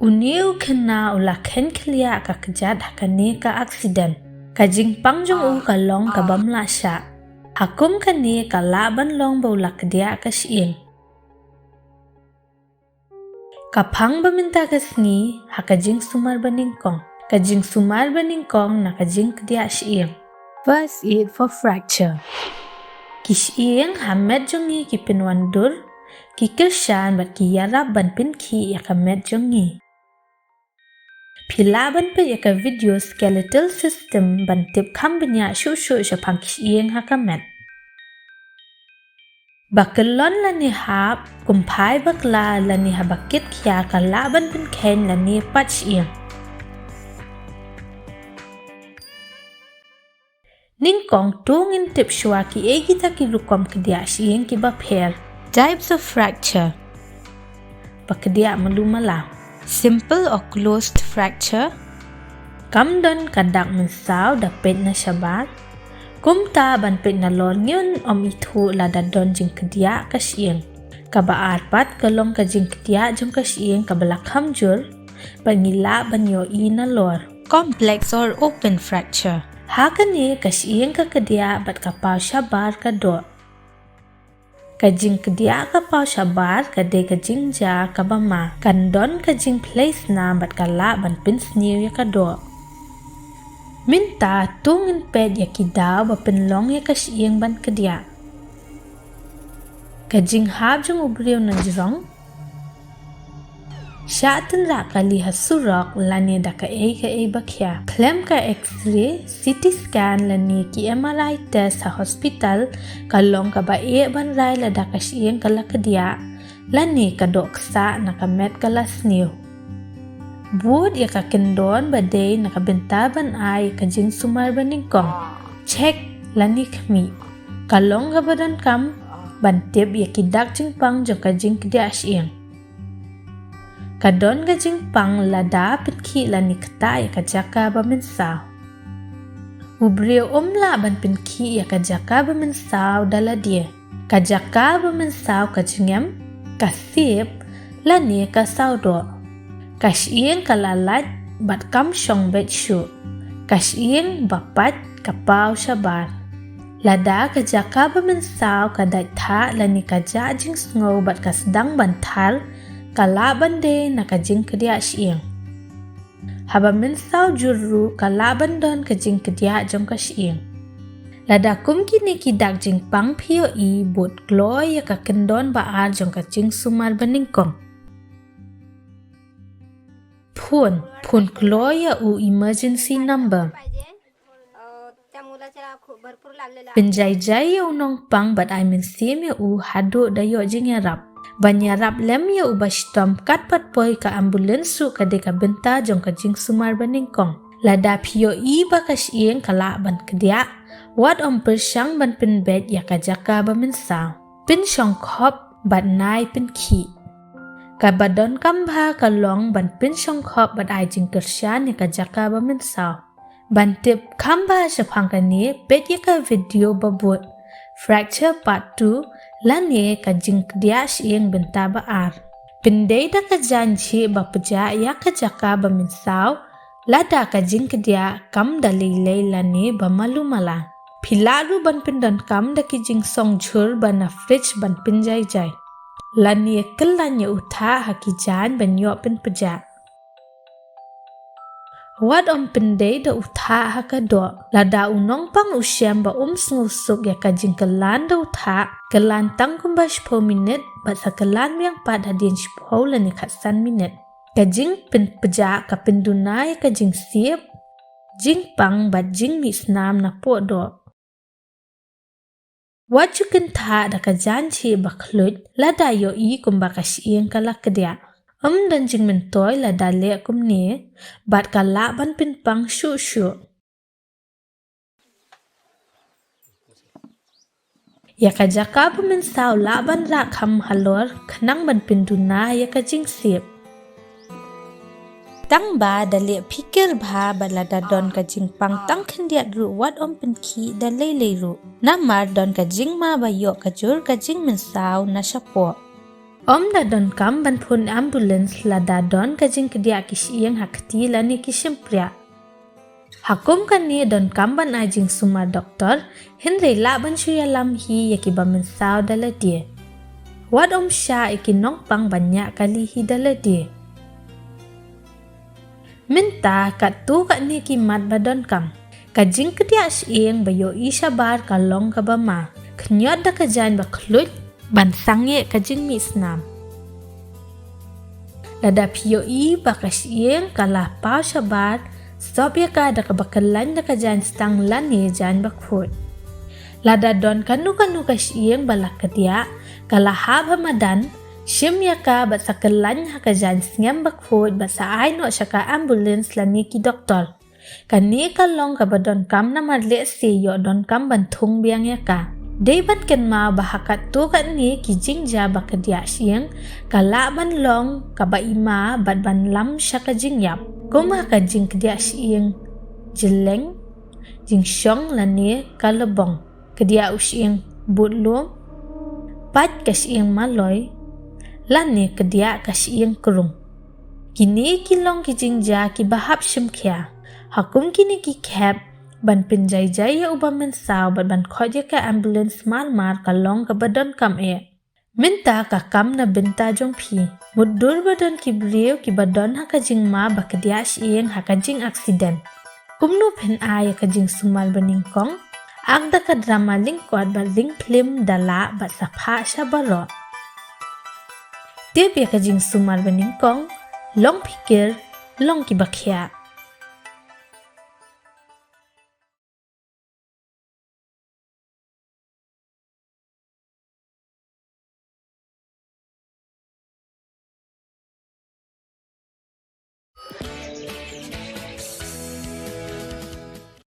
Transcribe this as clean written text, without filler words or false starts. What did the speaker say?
Uniu kena ula ken kelia ka kejat hakani ka aksiden. Ka jingpang jong ka long ka bamla sya. Hakum kani ka laban long baula kedia ka Shyieng. Ka pang Bynta ka sni haka jing sumar baningkong. Ka jing sumar baningkong na ka Jingkdiah Shyieng. Verse 8 for fracture. Ki Shyieng hamet jongi ki pinwandur, ki kirshan bat ki yarab ban pin ki ya ka met jongi. Pila ban pe ya ka video skeletal system ban tip kam benya shu pang ki Shyieng haka met. Bakelon lani hap kumpai bakla lani habakit kya ka laban pin ken lani pat Shyieng. Ningkong tungin tip shua ki egita ki lukom kedia Shyieng ki bapher. Types of fracture. Pakedia malumala. Simple or closed fracture. Kamdon kadak mensau dapet na syabat. Kumta ban pet na lornyon om itu la dadon Jingkdiah ka Shyieng. Kabaar pat kalong ka Jingkdiah jong ka Shyieng ka belakam jur. Bangila ban yoi na lor. Complex or open fracture. Hakani ka Shyieng ka kedia bat kapau syabar ka do. Ka Jingkdiah ka pau syabar ka de ka jingja ka bama. Kandon ka jing place na bat kala ban pin sniu ya ka do. Bynta tungin pet ya kidaw ba pinlong ya ka Shyieng ban kedia. Ka jing hab jong ubriw na jirong. Syatan ra ka liha surok lani da ka bakya. Klem ka x-ray, CT scan lani ki MRI test sa hospital kalong ka ba ban rai la da ka Shyieng ka la kedia lani ka doksa na ka met ka la sniu. Bud ya ka kendon ba day na ka Bynta ban ay ka jing sumar baningkong. Check lani kami. Kalong ka ba don kam bantip ya kidak jingpang jong ka Jingkdiah Shyieng. Kadon ka jingpang lada pinki lani kata ya ka jaka ba mensaw. Ubriw umla ban pinki ya ka jaka ba mensaw dala dia. Ka jaka ba mensaw ka jingem, ka sip, lani ka saudo. Ka Shyieng ka lalat bat kam syong bet syu. Ka Shyieng bapat ka pau syabar. Lada ka jaka ba mensaw ka daitha lani ka jajing sngow bat ka sedang bantal kalaban de na ka Jingkdiah Shyieng. Haba mensaw juru kalaban don ka Jingkdiah jong ka Shyieng. Lada kum kini kidak jingpang POE bot gloy ya ka kendon baar jong ka jing sumar baningkong. Phun gloy ya u emergency number. Penjai-jai ya unong pang bat ay mensim ya u hado dayo jing yarap. Banyarap lem ya ubah stom kat pat poi ka ambulansu ka de ka Bynta jong ka jing sumar baningkong. Lada POE ba ka Shyieng ka la ban kedia. Wat om persyang ban pin bed ya ka jaka ba mensaw. Pin syong kop bat nai pin ki. Ka badon kambha ka long ban pin syong kop bat ay jing kersyan ya ka jaka ba mensaw. Ban tip kambha syapang ka ni bed ya ka video babut. Fracture part 2 lani ka Jingkdiah Shyieng Bynta baar. Pindai da ka janji ba peja ya ka jaka ba mensaw, lada ka Jingkdiah kam dalilay lani ba malumala. Pilaru ban pindon kam da ki jing song jur ba na fridge ban pinjay-jay. Lani kelanya utha haki jan ban yo pin peja. Wat om pindai da utha haka do. Lada unong pang usyam ba snusuk ya ka jingkelan da utha. Kelan tangkum ba 10 minit bat sa kelan yang pad hadin 10 lani katsan minit. Ka jing pin peja ka pinduna ya ka jing siap. Jing pang bat jing misnam na po do. Wat jukin tha da ka janji ba klut lada yo i kumba ka Shyieng ka la kedia. Dan jing mentoy la dale kum ni bat ka la ban pin pang syu. Ya ka jaka ba mensaw la ban ra kam halor khnang ban pin duna ya ka jing sip. Tang ba dale pikir bha balada don ka jing pang tang khendiat ru wat om pin ki dalay ru. Namar don ka jing ma ba yo ka jur ka jing mensaw na syapo. Om da don kam ban pun ambulance la da don ka Jingkdiah ki Shyieng hakti la ni ki Shimpria. Hakum kan ni don kam ban ai jing sumar doktor Henry la ban shuya lam hi ya ki ba min sao dala dia. Wat om sha iki nong pang banyak kali hi dala dia. Minta kat tu kat ni ki mat ba don kam. Ka Jingkdiah Shyieng bayo isha bar ka long ka ba ma. Kenyot da ka jan ba klut ban sangye ka jing mi snam. Lada piyo i ba ka Shyieng ka la pao shabat stop ya ka da ka bakalan da ka jan stang lan ye jan ba khut. Lada don kanu ka Shyieng ba la ka dia ka la hab hamadan shim ya ka ba sakalan ha ka jan sngem ba khut ba sa ai no sha ka ambulance la ni ki doktor. Ka ni ka long ka ba don kam na marle se yo don kam ban thung biang ya ka. Day ban ken ma bahakat tu kat ni ki Jingkdiah ba ka dia Shyieng ka la ban long ka ba ima bat ban lam sha ka jingyap. Kuma ka Jingkdiah Shyieng jeleng jingshong la ni ka lebong. Ka dia Shyieng but lum pat ka Shyieng maloy la ni ka dia ka Shyieng kurung. Kini ki long ki Jingkdiah ki bahap shimkhya. Hakum kini ki khap ban pinjai-jai ya uba min sao bat ban khoje ka ambulance mar ka long ka badon kam e. Minta ka kam na Bynta jong phi. Mudur badon ki brieu ki badon ha ka jing ma ba ka dia Shyieng ha ka jing accident. Kumnu pen ya ka jing sumal baning kong. Agda ka drama lingkot ba ling film dala ba sapha sha barot. Tip ya ka jing sumal baning kong. Long pikir, long ki bakhya.